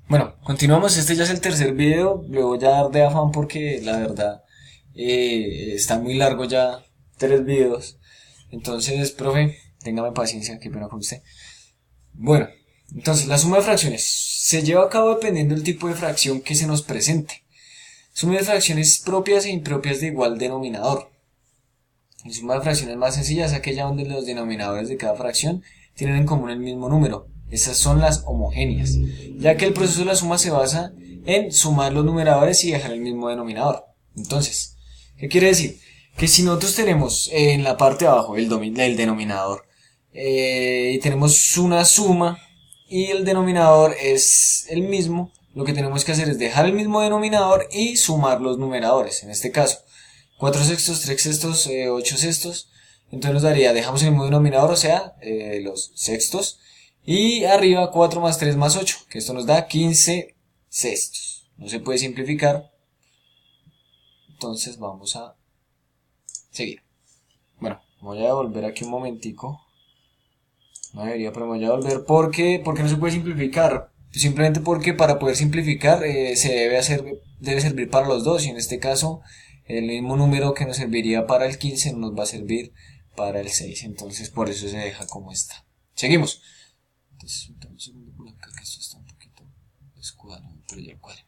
Bueno, continuamos. Este ya es el tercer video. Le voy a dar de afán porque la verdad está muy largo ya. Tres videos. Entonces, profe, téngame paciencia, qué pena con usted. Bueno, entonces la suma de fracciones se lleva a cabo dependiendo del tipo de fracción que se nos presente. Suma de fracciones propias e impropias de igual denominador. La suma de fracciones más sencilla es aquella donde los denominadores de cada fracción tienen en común el mismo número. Esas son las homogéneas, ya que el proceso de la suma se basa en sumar los numeradores y dejar el mismo denominador. Entonces, ¿qué quiere decir? Que si nosotros tenemos en la parte de abajo el denominador y tenemos una suma y el denominador es el mismo, lo que tenemos que hacer es dejar el mismo denominador y sumar los numeradores. En este caso, 4 sextos, 3 sextos, 8 sextos. Entonces nos daría, dejamos el mismo denominador, o sea, los sextos. Y arriba 4 más 3 más 8, que esto nos da 15 sextos. No se puede simplificar. Entonces vamos a seguir. Bueno, voy a volver aquí un momentico. No debería, pero me voy a volver porque no se puede simplificar. Simplemente porque para poder simplificar se debe servir para los dos. Y en este caso, el mismo número que nos serviría para el 15 no nos va a servir para el 6. Entonces, por eso se deja como está. Seguimos. Entonces, un segundo por acá, que esto está un poquito descuadrado, pero ya cuadra.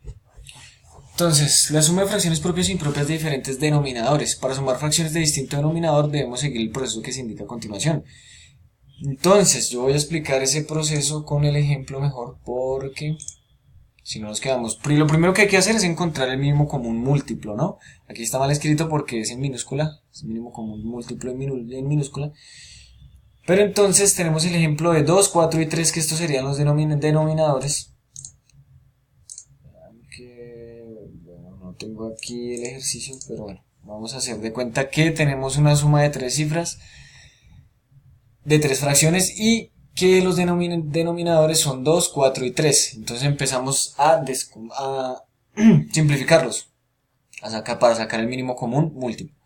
Entonces, la suma de fracciones propias e impropias de diferentes denominadores. Para sumar fracciones de distinto denominador debemos seguir el proceso que se indica a continuación. Entonces, yo voy a explicar ese proceso con el ejemplo mejor porque si no nos quedamos. Lo primero que hay que hacer es encontrar el mínimo común múltiplo, ¿no? Aquí está mal escrito porque es en minúscula, es mínimo común múltiplo en minúscula. Pero entonces tenemos el ejemplo de 2, 4 y 3, que estos serían los denominadores. Que, bueno, no tengo aquí el ejercicio, pero bueno, vamos a hacer de cuenta que tenemos una suma de tres cifras, de tres fracciones y que los denominadores son 2, 4 y 3. Entonces empezamos a simplificarlos para sacar el mínimo común múltiplo.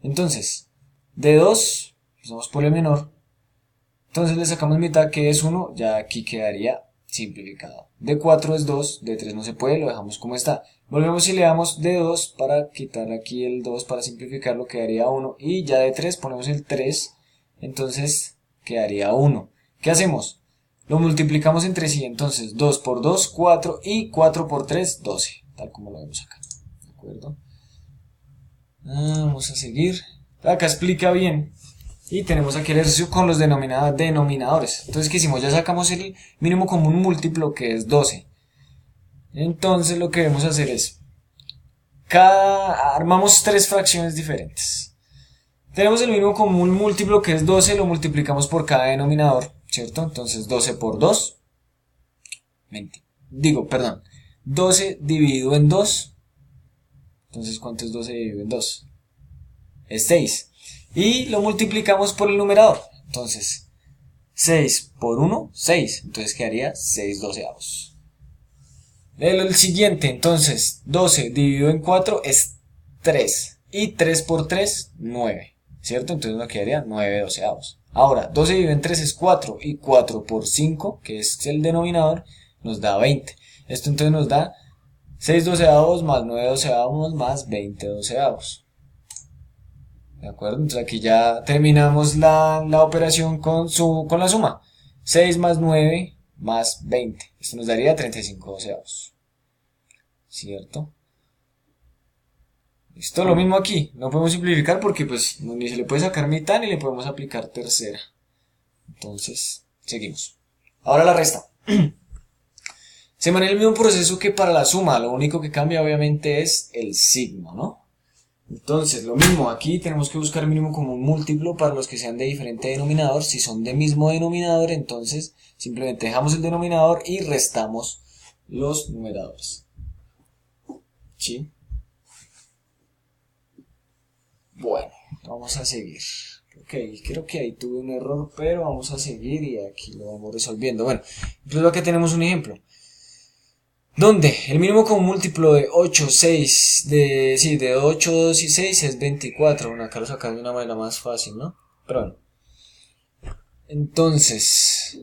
Entonces, de 2, empezamos por el menor. Entonces le sacamos mitad, que es 1, ya aquí quedaría simplificado. De 4 es 2, de 3 no se puede, lo dejamos como está. Volvemos y le damos de 2 para quitar aquí el 2 para simplificarlo, quedaría 1. Y ya de 3 ponemos el 3, entonces quedaría 1. ¿Qué hacemos? Lo multiplicamos entre sí, entonces 2 por 2, 4 y 4 por 3, 12, tal como lo vemos acá. ¿De acuerdo? Vamos a seguir. Acá explica bien. Y tenemos aquí el ejercicio con los denominadores. Entonces, ¿qué hicimos? Ya sacamos el mínimo común múltiplo, que es 12. Entonces, lo que debemos hacer es, armamos tres fracciones diferentes. Tenemos el mínimo común múltiplo, que es 12, lo multiplicamos por cada denominador, ¿cierto? Entonces, 12 por 2, perdón, 12 dividido en 2. Entonces, ¿cuánto es 12 dividido en 2? Es 6. Y lo multiplicamos por el numerador. Entonces, 6 por 1, 6. Entonces quedaría 6 doceavos. El siguiente, entonces, 12 dividido en 4 es 3. Y 3 por 3, 9. ¿Cierto? Entonces nos quedaría 9 doceavos. Ahora, 12 dividido en 3 es 4. Y 4 por 5, que es el denominador, nos da 20. Esto entonces nos da 6 doceavos más 9 doceavos más 20 doceavos. ¿De acuerdo? Entonces aquí ya terminamos la operación con la suma. 6 más 9 más 20. Esto nos daría 35 doceavos. ¿Cierto? Esto lo mismo aquí. No podemos simplificar porque pues ni se le puede sacar mitad ni le podemos aplicar tercera. Entonces, seguimos. Ahora la resta. Se maneja el mismo proceso que para la suma. Lo único que cambia obviamente es el signo, ¿no? Entonces, lo mismo, aquí tenemos que buscar mínimo común múltiplo para los que sean de diferente denominador. Si son de mismo denominador, entonces simplemente dejamos el denominador y restamos los numeradores. ¿Sí? Bueno, vamos a seguir. Ok, creo que ahí tuve un error, pero vamos a seguir y aquí lo vamos resolviendo. Bueno, entonces acá tenemos un ejemplo. Donde el mínimo común múltiplo de 8, 6, de 8, 2 y 6 es 24. Bueno, acá lo sacamos de una manera más fácil, ¿no? Pero bueno. Entonces,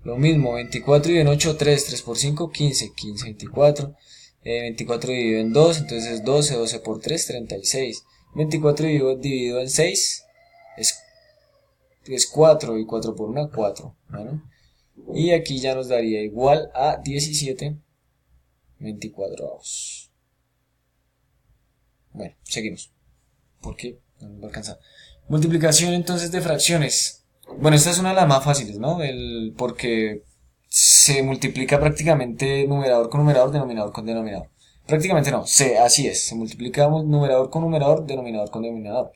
Lo mismo, 24 dividido en 8, 3, 3 por 5, 15, 15, 24. 24 dividido en 2, entonces es 12, 12 por 3, 36. 24 dividido en 6 es 4 y 4 por 1, 4. Bueno, y aquí ya nos daría igual a 17 24. Bueno, seguimos. ¿Por qué? No nos va a alcanzar. Multiplicación entonces de fracciones. Bueno, esta es una de las más fáciles, ¿no? Porque se multiplica prácticamente numerador con numerador, denominador con denominador. Prácticamente no, así es. Se multiplica numerador con numerador, denominador con denominador.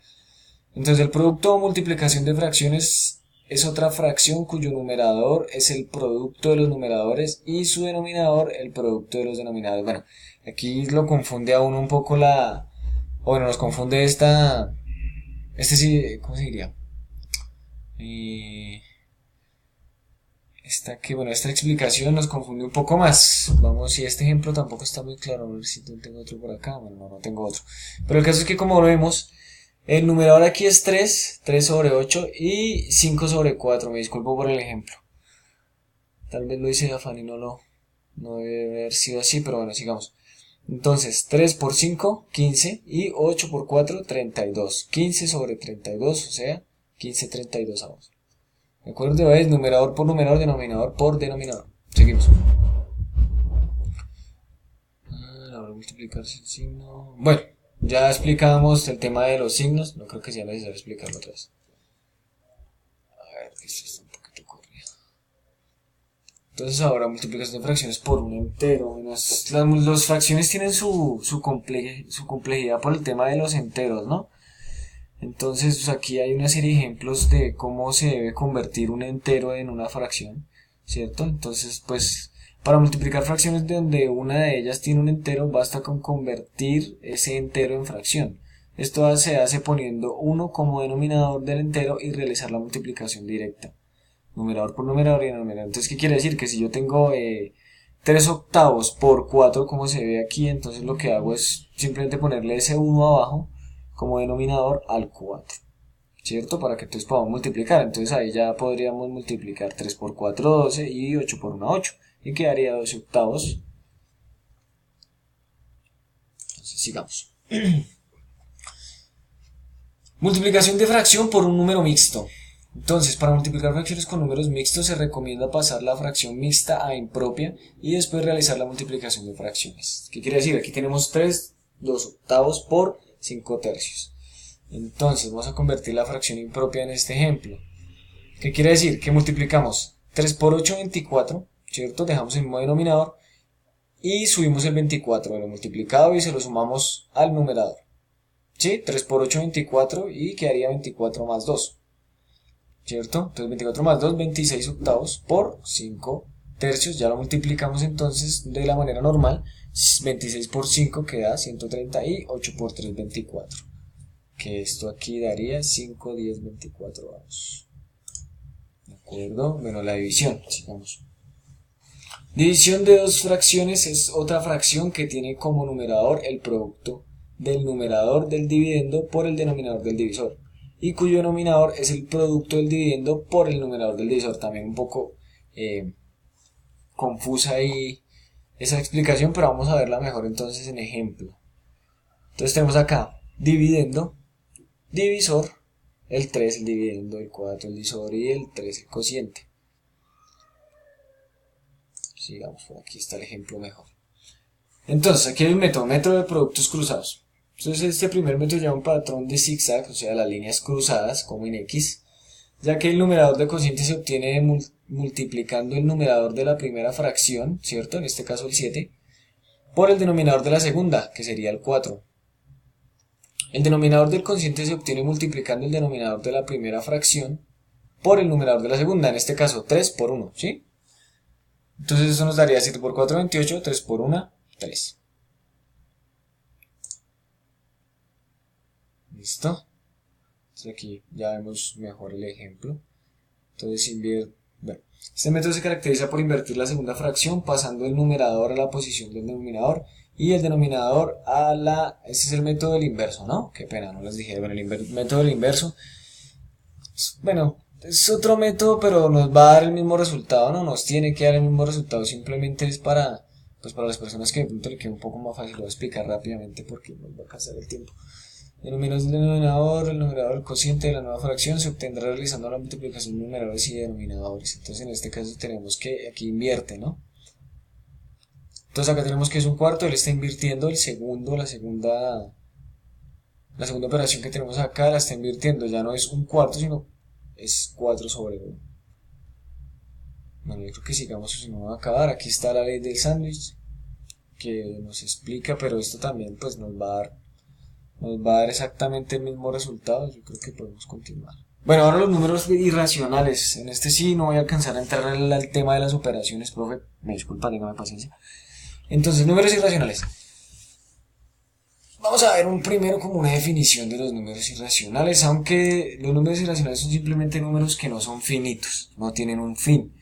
Entonces el producto o multiplicación de fracciones es otra fracción cuyo numerador es el producto de los numeradores y su denominador el producto de los denominadores. Bueno, aquí lo confunde a uno un poco bueno, nos confunde sí, ¿cómo se diría? Esta explicación nos confunde un poco más. Vamos, si este ejemplo tampoco está muy claro, a ver si tengo otro por acá. Bueno, no tengo otro. Pero el caso es que como lo vemos, el numerador aquí es 3, 3 sobre 8 y 5 sobre 4. Me disculpo por el ejemplo. Tal vez lo hice de afán y no debe haber sido así, pero bueno, sigamos. Entonces, 3 por 5, 15 y 8 por 4, 32. 15 sobre 32, o sea, 15 32 avos. ¿De acuerdo? Es numerador por numerador, denominador por denominador. Seguimos. Ahora multiplicarse el signo. Bueno, ya explicamos el tema de los signos. No creo que sea necesario explicarlo otra vez. A ver, esto está un poquito corrido. Entonces ahora multiplicación de fracciones por un entero. Las fracciones tienen su complejidad por el tema de los enteros, ¿no? Entonces pues aquí hay una serie de ejemplos de cómo se debe convertir un entero en una fracción, ¿cierto? Entonces pues para multiplicar fracciones donde una de ellas tiene un entero basta con convertir ese entero en fracción. Esto se hace poniendo 1 como denominador del entero y realizar la multiplicación directa. Numerador por numerador y denominador. Entonces, ¿qué quiere decir? Que si yo tengo 3 octavos por 4 como se ve aquí, entonces lo que hago es simplemente ponerle ese 1 abajo como denominador al 4, ¿cierto? Para que entonces podamos multiplicar. Entonces ahí ya podríamos multiplicar 3 por 4, 12 y 8 por 1, 8. Y quedaría 12 octavos. Entonces sigamos. Multiplicación de fracción por un número mixto. Entonces, para multiplicar fracciones con números mixtos se recomienda pasar la fracción mixta a impropia y después realizar la multiplicación de fracciones. ¿Qué quiere decir? Aquí tenemos 3, 2 octavos por 5 tercios. Entonces vamos a convertir la fracción impropia en este ejemplo. ¿Qué quiere decir? Que multiplicamos 3 por 8, 24, ¿cierto? Dejamos el mismo denominador y subimos el 24 de lo multiplicado y se lo sumamos al numerador. ¿Sí? 3 por 8, 24 y quedaría 24 más 2. ¿Cierto? Entonces 24 más 2, 26 octavos por 5 tercios. Ya lo multiplicamos entonces de la manera normal. 26 por 5 queda 130 y 8 por 3, 24. Que esto aquí daría 5, 10, 24 avos. ¿De acuerdo? Bueno, la división, sigamos. División de dos fracciones es otra fracción que tiene como numerador el producto del numerador del dividendo por el denominador del divisor y cuyo denominador es el producto del dividendo por el numerador del divisor. También un poco confusa ahí esa explicación, pero vamos a verla mejor entonces en ejemplo. Entonces tenemos acá dividendo, divisor, el 3 el dividendo, el 4 el divisor y el 3 el cociente. Sigamos, por aquí está el ejemplo mejor. Entonces aquí hay un método de productos cruzados. Entonces este primer método lleva un patrón de zigzag, o sea, las líneas cruzadas, como en X, ya que el numerador de cociente se obtiene multiplicando el numerador de la primera fracción, ¿cierto? En este caso el 7, por el denominador de la segunda, que sería el 4. El denominador del cociente se obtiene multiplicando el denominador de la primera fracción por el numerador de la segunda, en este caso 3 por 1, ¿sí? Entonces eso nos daría 7 por 4, 28, 3 por 1, 3. ¿Listo? Entonces aquí ya vemos mejor el ejemplo. Entonces bueno, este método se caracteriza por invertir la segunda fracción pasando el numerador a la posición del denominador y el denominador a este es el método del inverso, ¿no? Qué pena, no les dije. Bueno, el método del inverso, bueno, Es otro método, pero nos va a dar el mismo resultado, no nos tiene que dar el mismo resultado, simplemente es para, pues para las personas que de pronto le quede un poco más fácil, lo voy a explicar rápidamente porque nos va a cansar el tiempo. El denominador, el numerador, el cociente de la nueva fracción se obtendrá realizando la multiplicación de numeradores y denominadores. Entonces en este caso tenemos que aquí invierte, ¿no? Entonces acá tenemos que es un cuarto, él está invirtiendo el segundo, la segunda operación que tenemos acá la está invirtiendo, ya no es un cuarto, sino es 4 sobre 1. Bueno, yo creo que sigamos, si no va a acabar. Aquí está la ley del sándwich que nos explica, pero esto también pues nos va a dar exactamente el mismo resultado. Yo creo que podemos continuar. Bueno, ahora los números irracionales. En este sí no voy a alcanzar a entrar al tema de las operaciones, profe. Me disculpa, téngame paciencia. Entonces, números irracionales. Vamos a ver un primero como una definición de los números irracionales, aunque los números irracionales son simplemente números que no son finitos, no tienen un fin,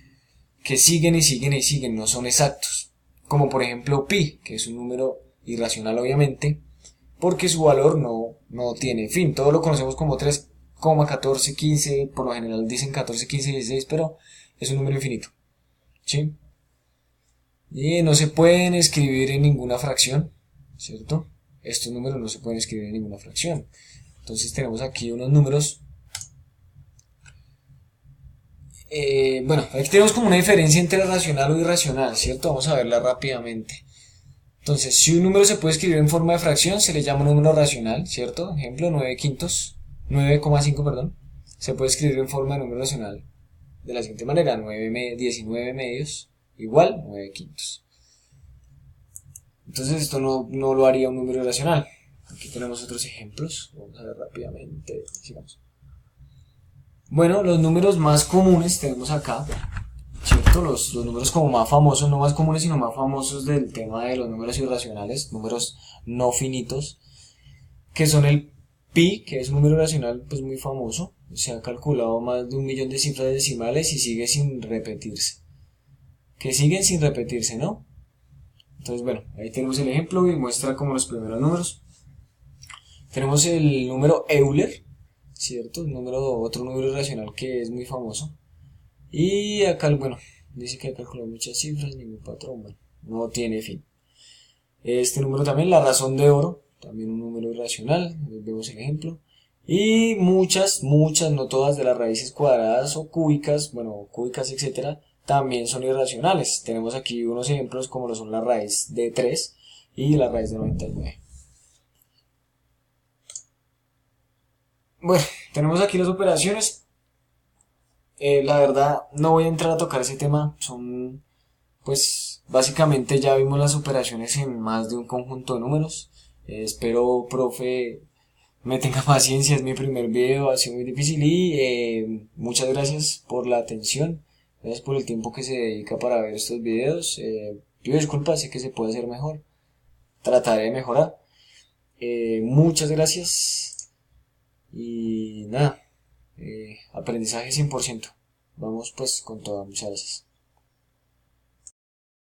que siguen y siguen y siguen, no son exactos. Como por ejemplo pi, que es un número irracional obviamente, porque su valor no tiene fin. Todos lo conocemos como 3,1415, por lo general dicen 14, 15, 16, pero es un número infinito. ¿Sí? Y no se pueden escribir en ninguna fracción, ¿cierto? Estos números no se pueden escribir en ninguna fracción. Entonces tenemos aquí unos números. Bueno, aquí tenemos como una diferencia entre racional o irracional, ¿cierto? Vamos a verla rápidamente. Entonces, si un número se puede escribir en forma de fracción, se le llama número racional, ¿cierto? Ejemplo, 9 quintos, 9,5, perdón. Se puede escribir en forma de número racional de la siguiente manera, 19 medios igual 9 quintos. Entonces esto no lo haría un número irracional. Aquí tenemos otros ejemplos. Vamos a ver rápidamente. Sigamos. Bueno, los números más comunes tenemos acá, ¿cierto? Los números como más famosos, no más comunes, sino más famosos del tema de los números irracionales, números no finitos, que son el pi, que es un número irracional pues muy famoso. Se ha calculado más de 1 millón de cifras decimales y sigue sin repetirse. Que siguen sin repetirse, ¿no? Entonces, bueno, ahí tenemos el ejemplo y muestra como los primeros números. Tenemos el número Euler, ¿cierto? Otro número irracional que es muy famoso. Y acá, bueno, dice que ha calculado muchas cifras, ningún patrón, bueno, no tiene fin. Este número también, la razón de oro, también un número irracional, vemos el ejemplo. Y muchas, no todas de las raíces cuadradas o cúbicas, bueno, cúbicas, etcétera, también son irracionales. Tenemos aquí unos ejemplos como lo son la raíz de 3 y la raíz de 99. Bueno, tenemos aquí las operaciones. La verdad, no voy a entrar a tocar ese tema. Pues, básicamente ya vimos las operaciones en más de un conjunto de números. Espero, profe, me tenga paciencia, es mi primer video, ha sido muy difícil y muchas gracias por la atención. Gracias por el tiempo que se dedica para ver estos videos. Pido disculpas, sé que se puede hacer mejor. Trataré de mejorar. Muchas gracias. Y nada, aprendizaje 100%. Vamos pues con todo. Muchas gracias.